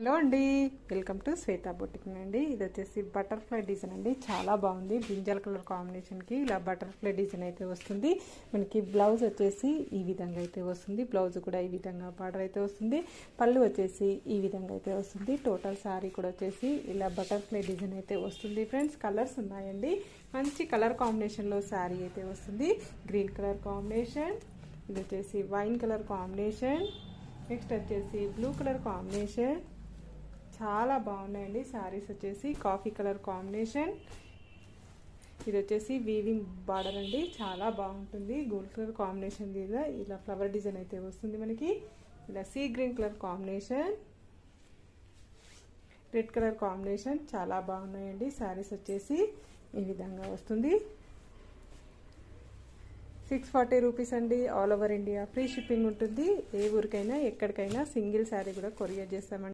Hello అండి, welcome to Shweta boutique అండి. ఇది వచ్చేసి బటర్ఫ్లై డిజైన్ అండి. చాలా బాగుంది. బ్రింజల్ కలర్ కాంబినేషన్కి ఇలా బటర్ఫ్లై డిజైన్ అయితే వస్తుంది. మనకి బ్లౌజ్ వచ్చేసి ఈ విధంగా అయితే వస్తుంది. బ్లౌజ్ కూడా ఈ విధంగా బార్డర్ అయితే వస్తుంది. పళ్ళు వచ్చేసి ఈ విధంగా అయితే వస్తుంది. టోటల్ శారీ కూడా వచ్చేసి ఇలా బటర్ఫ్లై డిజైన్ అయితే వస్తుంది. ఫ్రెండ్స్, కలర్స్ ఉన్నాయండి. మంచి కలర్ కాంబినేషన్లో శారీ అయితే వస్తుంది. గ్రీన్ కలర్ కాంబినేషన్, ఇది వచ్చేసి వైన్ కలర్ కాంబినేషన్, నెక్స్ట్ వచ్చేసి బ్లూ కలర్ కాంబినేషన్. చాలా బాగున్నాయండి శారీస్. వచ్చేసి కాఫీ కలర్ కాంబినేషన్, ఇది వచ్చేసి వీవింగ్ బార్డర్ అండి. చాలా బాగుంటుంది. గోల్డ్ కలర్ కాంబినేషన్ మీద ఇలా ఫ్లవర్ డిజైన్ అయితే వస్తుంది. మనకి ఇలా sea green colour combination, red colour combination. చాలా బాగున్నాయండి శారీస్. వచ్చేసి ఈ విధంగా వస్తుంది. 640 రూపీస్ అండి. All over India free shipping ఉంటుంది. ఏ ఊరికైనా ఎక్కడికైనా సింగిల్ శారీ కూడా కొరియర్ చేస్తామండి.